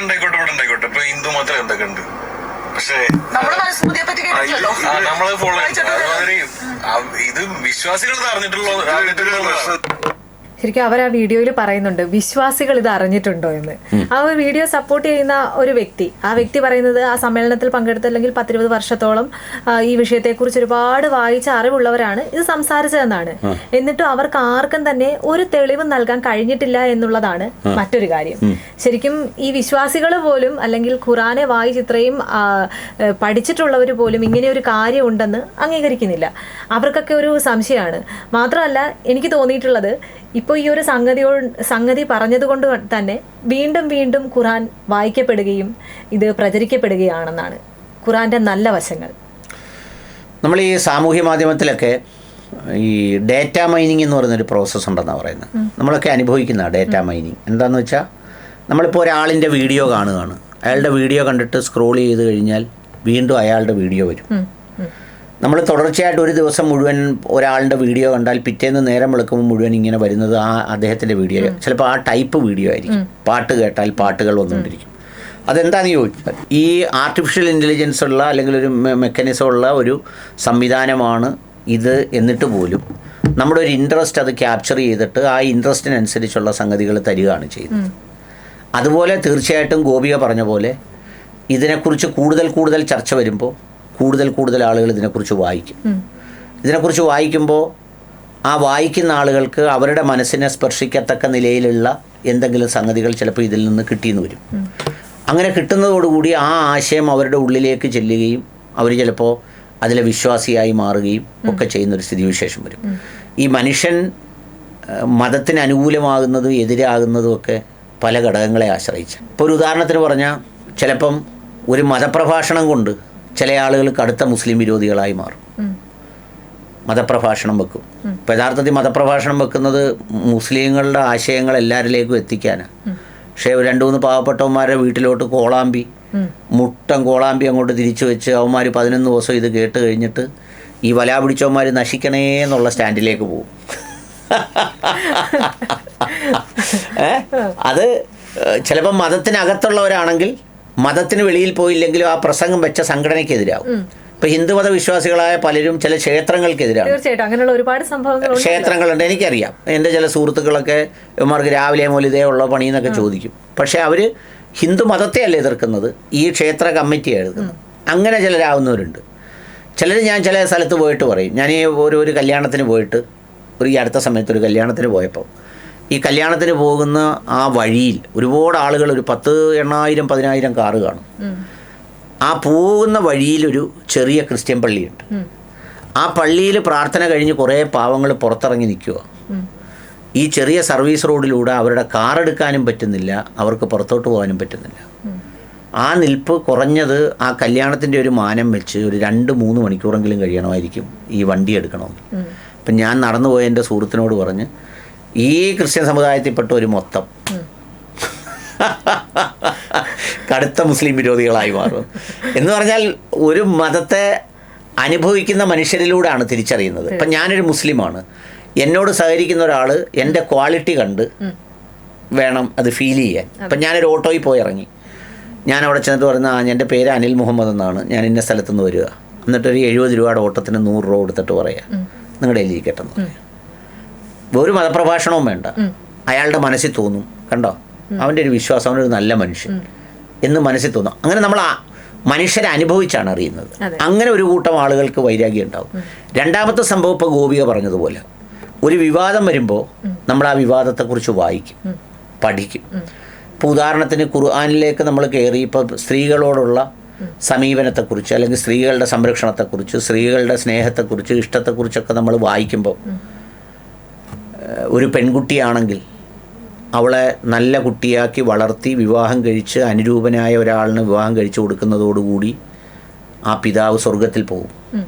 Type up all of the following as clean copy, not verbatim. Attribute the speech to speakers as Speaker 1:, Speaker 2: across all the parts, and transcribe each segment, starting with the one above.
Speaker 1: ഉണ്ടായിക്കോട്ടെ ഇപ്പൊ ഹിന്ദു മതം എന്തൊക്കെ ഉണ്ട്, പക്ഷേ
Speaker 2: നമ്മള്
Speaker 1: ഫോളോ ഇത് വിശ്വാസികൾ അറിഞ്ഞിട്ടുള്ള
Speaker 3: ശരിക്കും അവർ ആ വീഡിയോയിൽ പറയുന്നുണ്ട് വിശ്വാസികൾ ഇത് അറിഞ്ഞിട്ടുണ്ടോ എന്ന്. ആ ഒരു വീഡിയോ സപ്പോർട്ട് ചെയ്യുന്ന ഒരു വ്യക്തി, ആ വ്യക്തി പറയുന്നത് ആ സമ്മേളനത്തിൽ പങ്കെടുത്ത അല്ലെങ്കിൽ 10-20 വർഷത്തോളം ഈ വിഷയത്തെക്കുറിച്ച് ഒരുപാട് വായിച്ച അറിവുള്ളവരാണ് ഇത് സംസാരിച്ചതെന്നാണ്. എന്നിട്ടും അവർക്ക് ആർക്കും തന്നെ ഒരു തെളിവ് നൽകാൻ കഴിഞ്ഞിട്ടില്ല എന്നുള്ളതാണ് മറ്റൊരു കാര്യം. ശരിക്കും ഈ വിശ്വാസികൾ പോലും അല്ലെങ്കിൽ ഖുറാനെ വായിച്ച് ഇത്രയും പഠിച്ചിട്ടുള്ളവർ പോലും ഇങ്ങനെ ഒരു കാര്യം ഉണ്ടെന്ന് അംഗീകരിക്കുന്നില്ല. അവർക്കൊക്കെ ഒരു സംശയമാണ്. മാത്രമല്ല എനിക്ക് തോന്നിയിട്ടുള്ളത് ഇപ്പോൾ ഈ ഒരു സംഗതി പറഞ്ഞതുകൊണ്ട് തന്നെ വീണ്ടും വീണ്ടും ഖുറാൻ വായിക്കപ്പെടുകയും ഇത് പ്രചരിക്കപ്പെടുകയാണെന്നാണ് ഖുറാന്റെ നല്ല വശങ്ങൾ.
Speaker 4: നമ്മൾ ഈ സാമൂഹ്യ മാധ്യമത്തിലൊക്കെ ഈ ഡേറ്റ മൈനിങ് എന്ന് പറയുന്നൊരു പ്രോസസ്സ് ഉണ്ടെന്നാണ് പറയുന്നത്. നമ്മളൊക്കെ അനുഭവിക്കുന്ന ഡേറ്റ മൈനിങ് എന്താണെന്ന് വെച്ചാൽ, നമ്മളിപ്പോൾ ഒരാളിൻ്റെ വീഡിയോ കാണുകയാണ്, അയാളുടെ വീഡിയോ കണ്ടിട്ട് സ്ക്രോൾ ചെയ്ത് കഴിഞ്ഞാൽ വീണ്ടും അയാളുടെ വീഡിയോ വരും. നമ്മൾ തുടർച്ചയായിട്ട് ഒരു ദിവസം മുഴുവൻ ഒരാളുടെ വീഡിയോ കണ്ടാൽ പിറ്റേന്ന് നേരം വെളുക്കുമ്പോൾ മുഴുവൻ ഇങ്ങനെ വരുന്നത് അദ്ദേഹത്തിൻ്റെ വീഡിയോ, ചിലപ്പോൾ ആ ടൈപ്പ് വീഡിയോ ആയിരിക്കും. പാട്ട് കേട്ടാൽ പാട്ടുകൾ വന്നുകൊണ്ടിരിക്കും. അതെന്താണെന്ന് ചോദിച്ചാൽ, ഈ ആർട്ടിഫിഷ്യൽ ഇൻ്റലിജൻസ് ഉള്ള അല്ലെങ്കിൽ ഒരു മെക്കാനിസം ഉള്ള ഒരു സംവിധാനമാണ് ഇത്. എന്നിട്ട് പോലും നമ്മുടെ ഒരു ഇൻട്രസ്റ്റ് അത് ക്യാപ്ചർ ചെയ്തിട്ട് ആ ഇൻട്രസ്റ്റിനനുസരിച്ചുള്ള സംഗതികൾ തരികയാണ് ചെയ്യുന്നത്. അതുപോലെ തീർച്ചയായിട്ടും ഗോപിക പറഞ്ഞ പോലെ ഇതിനെക്കുറിച്ച് കൂടുതൽ ചർച്ച വരുമ്പോൾ കൂടുതൽ ആളുകൾ ഇതിനെക്കുറിച്ച് വായിക്കും. ഇതിനെക്കുറിച്ച് വായിക്കുമ്പോൾ ആ വായിക്കുന്ന ആളുകൾക്ക് അവരുടെ മനസ്സിനെ സ്പർശിക്കത്തക്ക നിലയിലുള്ള എന്തെങ്കിലും സംഗതികൾ ചിലപ്പോൾ ഇതിൽ നിന്ന് കിട്ടിയെന്ന് വരും. അങ്ങനെ കിട്ടുന്നതോടുകൂടി ആ ആശയം അവരുടെ ഉള്ളിലേക്ക് ചെല്ലുകയും അവർ ചിലപ്പോൾ അതിലെ വിശ്വാസിയായി മാറുകയും ഒക്കെ ചെയ്യുന്നൊരു സ്ഥിതിവിശേഷം വരും. ഈ മനുഷ്യൻ മതത്തിന് അനുകൂലമാകുന്നതും എതിരാകുന്നതും ഒക്കെ പല ഘടകങ്ങളെ ആശ്രയിച്ച്. ഇപ്പോൾ ഒരു ഉദാഹരണത്തിന് പറഞ്ഞാൽ, ചിലപ്പം ഒരു മതപ്രഭാഷണം കൊണ്ട് ചില ആളുകൾ കടുത്ത മുസ്ലിം വിരോധികളായി മാറും. മതപ്രഭാഷണം വെക്കും. ഇപ്പോൾ യഥാർത്ഥത്തിൽ മതപ്രഭാഷണം വെക്കുന്നത് മുസ്ലിങ്ങളുടെ ആശയങ്ങൾ എല്ലാവരിലേക്കും എത്തിക്കാനാണ്. പക്ഷേ 2-3 പാവപ്പെട്ടവന്മാരുടെ വീട്ടിലോട്ട് മുട്ടൻ കോളാമ്പി അങ്ങോട്ട് തിരിച്ചു വെച്ച് അവന്മാർ 11 ദിവസം ഇത് കേട്ട് കഴിഞ്ഞിട്ട് ഈ വല പിടിച്ചവന്മാർ നശിക്കണേ എന്നുള്ള സ്റ്റാൻഡിലേക്ക് പോകും. അത് ചിലപ്പം മതത്തിനകത്തുള്ളവരാണെങ്കിൽ മതത്തിന് വെളിയിൽ പോയില്ലെങ്കിലും ആ പ്രസംഗം വെച്ച സംഘടനയ്ക്കെതിരാകും. ഇപ്പം ഹിന്ദുമത വിശ്വാസികളായ പലരും ചില ക്ഷേത്രങ്ങൾക്കെതിരാണ്.
Speaker 3: തീർച്ചയായിട്ടും അങ്ങനെയുള്ള ഒരുപാട് സംഭവങ്ങൾ
Speaker 4: ക്ഷേത്രങ്ങളുണ്ട്, എനിക്കറിയാം. എൻ്റെ ചില സുഹൃത്തുക്കളൊക്കെ ഇവന്മാർക്ക് രാവിലെ മുതൽ ഇതേ ഉള്ള പണിയെന്നൊക്കെ ചോദിക്കും. പക്ഷേ അവർ ഹിന്ദു മതത്തെയല്ല എതിർക്കുന്നത്, ഈ ക്ഷേത്ര കമ്മിറ്റിയാണ് എതിർക്കുന്നത്. അങ്ങനെ ചിലരാവുന്നവരുണ്ട്. ചിലർ ഞാൻ ചില സ്ഥലത്ത് പോയിട്ട് പറയും, ഞാൻ ഒരു കല്യാണത്തിന് പോയിട്ട് ഈ അടുത്ത സമയത്ത് ഒരു കല്യാണത്തിന് പോയപ്പോൾ ഈ കല്യാണത്തിന് പോകുന്ന ആ വഴിയിൽ ഒരുപാട് ആളുകൾ, ഒരു 10,000-10,000 കാറ് കാണും. ആ പോകുന്ന വഴിയിലൊരു ചെറിയ ക്രിസ്ത്യൻ പള്ളിയുണ്ട്. ആ പള്ളിയിൽ പ്രാർത്ഥന കഴിഞ്ഞ് കുറേ പാവങ്ങൾ പുറത്തിറങ്ങി നിൽക്കുക. ഈ ചെറിയ സർവീസ് റോഡിലൂടെ അവരുടെ കാർ എടുക്കാനും പറ്റുന്നില്ല, അവർക്ക് പുറത്തോട്ട് പോകാനും പറ്റുന്നില്ല. ആ നിൽപ്പ് കുറഞ്ഞത് ആ കല്യാണത്തിൻ്റെ ഒരു മാനം വെച്ച് ഒരു 2-3 മണിക്കൂറെങ്കിലും കഴിയണമായിരിക്കും ഈ വണ്ടി എടുക്കണമെങ്കിൽ. അപ്പം ഞാൻ നടന്നു പോയ എൻ്റെ സുഹൃത്തിനോട് പറഞ്ഞ്, ഈ ക്രിസ്ത്യൻ സമുദായത്തിൽപ്പെട്ട ഒരു മൊത്തം കടുത്ത മുസ്ലിം വിരോധികളായി മാറും എന്ന് പറഞ്ഞാൽ, ഒരു മതത്തെ അനുഭവിക്കുന്ന മനുഷ്യരിലൂടെയാണ് തിരിച്ചറിയുന്നത്. ഇപ്പം ഞാനൊരു മുസ്ലിമാണ്, എന്നോട് സഹകരിക്കുന്ന ഒരാൾ എൻ്റെ ക്വാളിറ്റി കണ്ട് വേണം അത് ഫീൽ ചെയ്യാൻ. ഇപ്പം ഞാനൊരു ഓട്ടോയിൽ പോയി ഇറങ്ങി, ഞാൻ അവിടെ ചെന്നിട്ട് പറഞ്ഞാൽ എൻ്റെ പേര് അനിൽ മുഹമ്മദ് എന്നാണ്, ഞാൻ ഇന്ന സ്ഥലത്തുനിന്ന് വരിക, എന്നിട്ടൊരു 70 രൂപയുടെ ഓട്ടത്തിന് 100 രൂപ കൊടുത്തിട്ട് പറയാം നിങ്ങളുടെ കയ്യിലിരിക്കട്ടെ എന്ന് പറയാം. ഒരു മതപ്രഭാഷണവും വേണ്ട, അയാളുടെ മനസ്സിൽ തോന്നും, കണ്ടോ അവൻ്റെ ഒരു വിശ്വാസം, അവനൊരു നല്ല മനുഷ്യൻ എന്ന് മനസ്സിൽ തോന്നും. അങ്ങനെ നമ്മൾ ആ മനുഷ്യരെ അനുഭവിച്ചാണ് അറിയുന്നത്. അങ്ങനെ ഒരു കൂട്ടം ആളുകൾക്ക് വൈരാഗ്യം ഉണ്ടാവും. രണ്ടാമത്തെ സംഭവം ഇപ്പോൾ ഗോപിക പറഞ്ഞതുപോലെ, ഒരു വിവാദം വരുമ്പോൾ നമ്മൾ ആ വിവാദത്തെക്കുറിച്ച് വായിക്കും, പഠിക്കും. ഇപ്പോൾ ഉദാഹരണത്തിന് ഖുർആനിലേക്ക് നമ്മൾ കയറി ഇപ്പോൾ സ്ത്രീകളോടുള്ള സമീപനത്തെക്കുറിച്ച് അല്ലെങ്കിൽ സ്ത്രീകളുടെ സംരക്ഷണത്തെക്കുറിച്ച്, സ്ത്രീകളുടെ സ്നേഹത്തെക്കുറിച്ച്, ഇഷ്ടത്തെക്കുറിച്ചൊക്കെ നമ്മൾ വായിക്കുമ്പോൾ, ഒരു പെൺകുട്ടിയാണെങ്കിൽ അവളെ നല്ല കുട്ടിയാക്കി വളർത്തി വിവാഹം കഴിച്ച് അനുരൂപനായ ഒരാളിന് വിവാഹം കഴിച്ചു കൊടുക്കുന്നതോടുകൂടി ആ പിതാവ് സ്വർഗത്തിൽ പോകും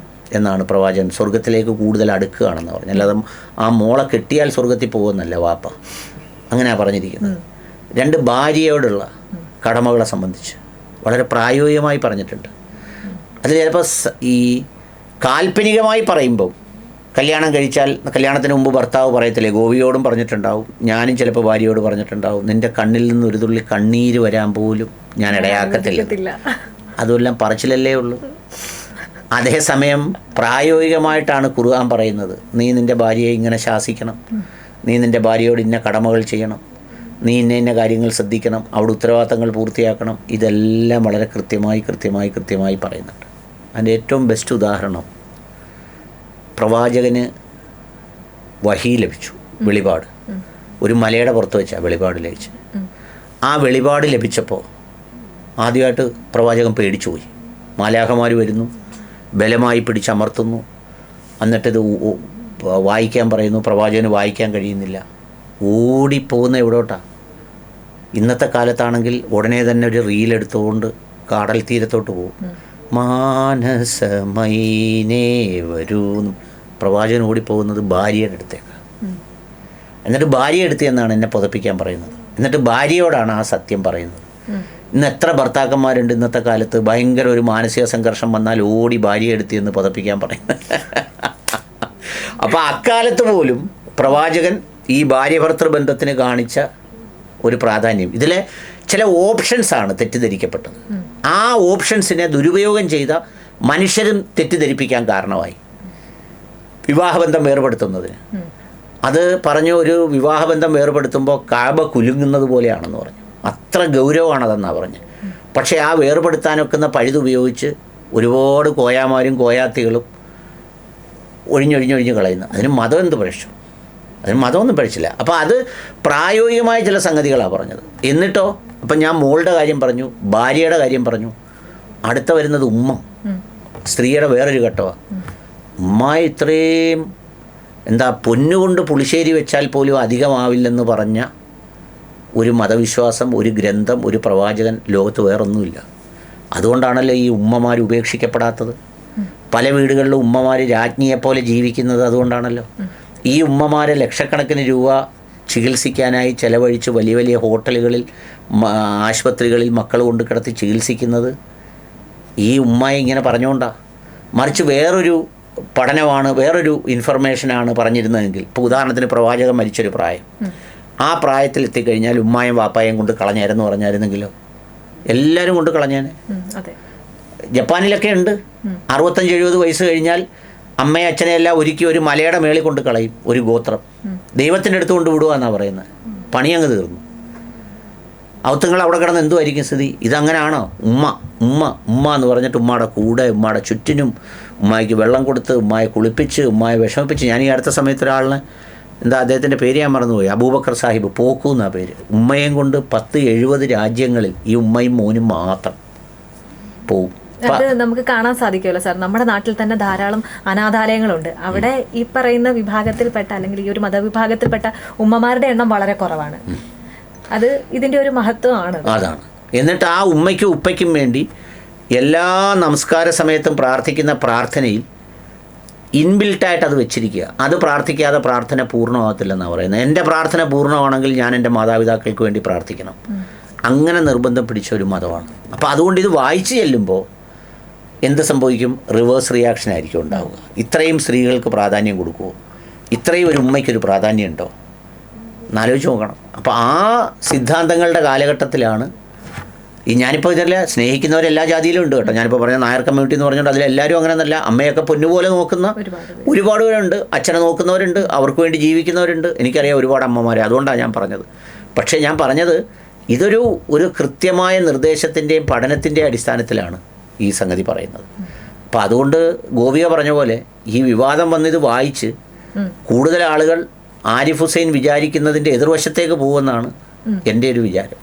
Speaker 4: എന്നാണ് പ്രവാചകൻ. സ്വർഗത്തിലേക്ക് കൂടുതൽ അടുക്കുകയാണെന്ന് പറഞ്ഞു. അല്ലാതെ ആ മോളെ കെട്ടിയാൽ സ്വർഗത്തിൽ പോകുമെന്നല്ല വാപ്പ അങ്ങനെയാണ് പറഞ്ഞിരിക്കുന്നത്. 2 ഭാര്യയോടുള്ള കടമകളെ സംബന്ധിച്ച് വളരെ പ്രായോഗികമായി പറഞ്ഞിട്ടുണ്ട്. അത് ചിലപ്പോൾ ഈ കാൽപ്പനികമായി പറയുമ്പം കല്യാണം കഴിച്ചാൽ കല്യാണത്തിന് മുമ്പ് ഭർത്താവ് പറയത്തില്ലേ, ഗോപിയോടും പറഞ്ഞിട്ടുണ്ടാവും, ഞാനും ചിലപ്പോൾ ഭാര്യയോട് പറഞ്ഞിട്ടുണ്ടാവും, നിൻ്റെ കണ്ണിൽ നിന്ന് ഒരു തുള്ളി കണ്ണീര് വരാൻ പോലും ഞാൻ ഇടയാക്കത്തില്ല. അതുമെല്ലാം പറച്ചിലല്ലേ ഉള്ളൂ. അതേസമയം പ്രായോഗികമായിട്ടാണ് ഖുർആൻ പറയുന്നത്, നീ നിൻ്റെ ഭാര്യയെ ഇങ്ങനെ ശാസിക്കണം, നീ നിൻ്റെ ഭാര്യയോട് ഇന്ന കടമകൾ ചെയ്യണം, നീ ഇന്ന കാര്യങ്ങൾ ശ്രദ്ധിക്കണം, അവിടെ ഉത്തരവാദിത്തങ്ങൾ പൂർത്തിയാക്കണം. ഇതെല്ലാം വളരെ കൃത്യമായി പറയുന്നുണ്ട്. അതിൻ്റെ ഏറ്റവും ബെസ്റ്റ് ഉദാഹരണം, പ്രവാചകന് വഹി ലഭിച്ചു, വെളിപാട്. ഒരു മലയുടെ പുറത്ത് വെച്ചാൽ വെളിപാട് ലഭിച്ചു. ആ വെളിപാട് ലഭിച്ചപ്പോൾ ആദ്യമായിട്ട് പ്രവാചകൻ പേടിച്ചു പോയി. മാലാഖമാർ വരുന്നു, ബലമായി പിടിച്ചമർത്തുന്നു, എന്നിട്ടിത് വായിക്കാൻ പറയുന്നു. പ്രവാചകന് വായിക്കാൻ കഴിയുന്നില്ല. ഓടിപ്പോകുന്ന എവിടോട്ടാണ്? ഇന്നത്തെ കാലത്താണെങ്കിൽ ഉടനെ തന്നെ ഒരു റീലെടുത്തുകൊണ്ട് കടൽ തീരത്തോട്ട് പോകും. മാനസമൈനേ വരൂ. പ്രവാചകൻ ഓടിപ്പോകുന്നത് ഭാര്യയുടെ അടുത്തേക്ക്. എന്നിട്ട് ഭാര്യ എടുത്ത് എന്നാണ് എന്നെ പുതപ്പിക്കാൻ പറയുന്നത്. എന്നിട്ട് ഭാര്യയോടാണ് ആ സത്യം പറയുന്നത്. ഇന്ന് എത്ര ഭർത്താക്കന്മാരുണ്ട് ഇന്നത്തെ കാലത്ത്, ഭയങ്കര ഒരു മാനസിക സംഘർഷം വന്നാൽ ഓടി ഭാര്യ എടുത്ത് എന്ന് പുതപ്പിക്കാൻ പറയുന്നത്. അപ്പോൾ അക്കാലത്ത് പോലും പ്രവാചകൻ ഈ ഭാര്യ ഭർത്തൃ ബന്ധത്തിന് കാണിച്ച ഒരു പ്രാധാന്യം, ഇതിലെ ചില ഓപ്ഷൻസാണ് തെറ്റിദ്ധരിക്കപ്പെട്ടത്. ആ ഓപ്ഷൻസിനെ ദുരുപയോഗം ചെയ്ത മനുഷ്യരും തെറ്റിദ്ധരിപ്പിക്കാൻ കാരണമായി. വിവാഹബന്ധം വേർപെടുത്തുന്നതിന് അത് പറഞ്ഞു, ഒരു വിവാഹബന്ധം വേർപെടുത്തുമ്പോൾ കാബ കുലുങ്ങുന്നത് പോലെയാണെന്ന് പറഞ്ഞു. അത്ര ഗൗരവമാണതെന്നാണ് പറഞ്ഞത്. പക്ഷേ ആ വേർപെടുത്താനൊക്കുന്ന പഴുതുപയോഗിച്ച് ഒരുപാട് കോയാമാരും കോയാത്തികളും ഒഴിഞ്ഞൊഴിഞ്ഞൊഴിഞ്ഞ് കളയുന്നു. അതിന് മതം എന്ത് പഴിച്ചു? അതിന് മതമൊന്നും പഴിച്ചില്ല. അപ്പോൾ അത് പ്രായോഗികമായ ചില സംഗതികളാണ് പറഞ്ഞത്. എന്നിട്ടോ അപ്പം ഞാൻ മോളുടെ കാര്യം പറഞ്ഞു, ഭാര്യയുടെ കാര്യം പറഞ്ഞു, അടുത്ത വരുന്നത് ഉമ്മ, സ്ത്രീയുടെ വേറൊരു ഘട്ടമാണ്. ഉമ്മ ഇത്രയും പൊന്നുകൊണ്ട് പുളിശ്ശേരി വെച്ചാൽ പോലും അധികമാവില്ലെന്ന് പറഞ്ഞ ഒരു മതവിശ്വാസം, ഒരു ഗ്രന്ഥം, ഒരു പ്രവാചകൻ ലോകത്ത് വേറൊന്നുമില്ല. അതുകൊണ്ടാണല്ലോ ഈ ഉമ്മമാർ ഉപേക്ഷിക്കപ്പെടാത്തത്. പല വീടുകളിലും ഉമ്മമാർ രാജ്ഞിയെപ്പോലെ ജീവിക്കുന്നത് അതുകൊണ്ടാണല്ലോ. ഈ ഉമ്മമാരെ ലക്ഷക്കണക്കിന് രൂപ ചികിത്സിക്കാനായി ചെലവഴിച്ച് വലിയ വലിയ ഹോട്ടലുകളിൽ, ആശുപത്രികളിൽ മക്കൾ കൊണ്ട് കിടത്തി ചികിത്സിക്കുന്നത് ഈ ഉമ്മയെ ഇങ്ങനെ പറഞ്ഞുകൊണ്ടാണ്. മറിച്ച് വേറൊരു പഠനമാണ്, വേറൊരു ഇൻഫർമേഷനാണ് പറഞ്ഞിരുന്നതെങ്കിൽ, ഇപ്പോൾ ഉദാഹരണത്തിന് പ്രവാചകൻ മരിച്ചൊരു പ്രായം, ആ പ്രായത്തിൽ എത്തിക്കഴിഞ്ഞാൽ ഉമ്മായും വാപ്പായും കൊണ്ട് കളഞ്ഞായിരുന്നു പറഞ്ഞായിരുന്നെങ്കിലോ എല്ലാവരും കൊണ്ട് കളഞ്ഞേനെ. ജപ്പാനിലൊക്കെ ഉണ്ട്, 65-70 വയസ്സ് കഴിഞ്ഞാൽ അമ്മയെ അച്ഛനെയെല്ലാം ഒരുക്കി ഒരു മലയുടെ മേളിൽ കൊണ്ട് കളയും ഒരു ഗോത്രം. ദൈവത്തിൻ്റെ അടുത്ത് കൊണ്ട് വിടുക എന്നാണ് പറയുന്നത്. പണി അങ്ങ് തീർന്നു. ഔത്തുങ്ങൾ അവിടെ കിടന്ന് എന്തുമായിരിക്കും സ്ഥിതി? ഇതങ്ങനെയാണോ? ഉമ്മ ഉമ്മ ഉമ്മ എന്ന് പറഞ്ഞിട്ട് ഉമ്മയുടെ കൂടെ, ഉമ്മയുടെ ചുറ്റിനും, ഉമ്മായിക്ക് വെള്ളം കൊടുത്ത്, ഉമ്മായെ കുളിപ്പിച്ച്, ഉമ്മായെ വിഷമിപ്പിച്ച്. ഞാൻ ഈ അടുത്ത സമയത്ത് ഒരാളിനെ, അദ്ദേഹത്തിൻ്റെ പേര് ഞാൻ മറന്നുപോയി, അബൂബക്കർ സാഹിബ്, പോക്കു എന്നാ പേര്. ഉമ്മയും കൊണ്ട് 10-70 രാജ്യങ്ങളിൽ ഈ ഉമ്മയും മോനും മാത്രം പോവും.
Speaker 3: അത് നമുക്ക് കാണാൻ സാധിക്കുമല്ലോ സാർ. നമ്മുടെ നാട്ടിൽ തന്നെ ധാരാളം അനാഥാലയങ്ങളുണ്ട്. അവിടെ ഈ പറയുന്ന വിഭാഗത്തിൽപ്പെട്ട, അല്ലെങ്കിൽ ഈ ഒരു മതവിഭാഗത്തിൽപ്പെട്ട ഉമ്മമാരുടെ എണ്ണം വളരെ കുറവാണ്. അത് ഇതിൻ്റെ ഒരു മഹത്വമാണ്.
Speaker 4: അതാണ്. എന്നിട്ട് ആ ഉമ്മയ്ക്കും ഉപ്പയ്ക്കും വേണ്ടി എല്ലാ നമസ്കാര സമയത്തും പ്രാർത്ഥിക്കുന്ന പ്രാർത്ഥനയിൽ ഇൻബിൽട്ടായിട്ട് അത് വെച്ചിരിക്കുക. അത് പ്രാർത്ഥിക്കാതെ പ്രാർത്ഥന പൂർണ്ണമാകത്തില്ലെന്നാണ് പറയുന്നത്. എൻ്റെ പ്രാർത്ഥന പൂർണ്ണമാണെങ്കിൽ ഞാൻ എൻ്റെ മാതാപിതാക്കൾക്ക് വേണ്ടി പ്രാർത്ഥിക്കണം. അങ്ങനെ നിർബന്ധം പിടിച്ച ഒരു മതമാണ്. അപ്പോൾ അതുകൊണ്ട് ഇത് വായിച്ചു ചെല്ലുമ്പോൾ എന്ത് സംഭവിക്കും? റിവേഴ്സ് റിയാക്ഷൻ ആയിരിക്കും ഉണ്ടാവുക. ഇത്രയും സ്ത്രീകൾക്ക് പ്രാധാന്യം കൊടുക്കുമോ? ഇത്രയും ഒരു ഉമ്മയ്ക്കൊരു പ്രാധാന്യം ഉണ്ടോ? എന്നാലോചിച്ച് നോക്കണം. അപ്പോൾ ആ സിദ്ധാന്തങ്ങളുടെ കാലഘട്ടത്തിലാണ് ഞാനിപ്പോൾ ഇതിലെ സ്നേഹിക്കുന്നവരെല്ലാ ജാതിയിലും ഉണ്ട് കേട്ടോ. ഞാനിപ്പോൾ പറഞ്ഞ നായർ കമ്മ്യൂണിറ്റി എന്ന് പറഞ്ഞുകൊണ്ട് അതിലെല്ലാവരും അങ്ങനെ നല്ല അമ്മയൊക്കെ പൊന്നുപോലെ നോക്കുന്ന ഒരുപാട് പേരുണ്ട്. അച്ഛനെ നോക്കുന്നവരുണ്ട്, അവർക്ക് വേണ്ടി ജീവിക്കുന്നവരുണ്ട്. എനിക്കറിയാം ഒരുപാട് അമ്മമാരെ. അതുകൊണ്ടാണ് ഞാൻ പറഞ്ഞത്. പക്ഷേ ഞാൻ പറഞ്ഞത് ഇതൊരു കൃത്യമായ നിർദ്ദേശത്തിൻ്റെയും പഠനത്തിൻ്റെയും അടിസ്ഥാനത്തിലാണ് ഈ സംഗതി പറയുന്നത്. അപ്പോൾ അതുകൊണ്ട് ഗോപിക പറഞ്ഞ പോലെ ഈ വിവാദം വന്നിത് വായിച്ച് കൂടുതൽ ആളുകൾ ആരിഫ് ഹുസൈൻ വിചാരിക്കുന്നതിൻ്റെ എതിർവശത്തേക്ക് പോകുമെന്നാണ് എൻ്റെ ഒരു വിചാരം.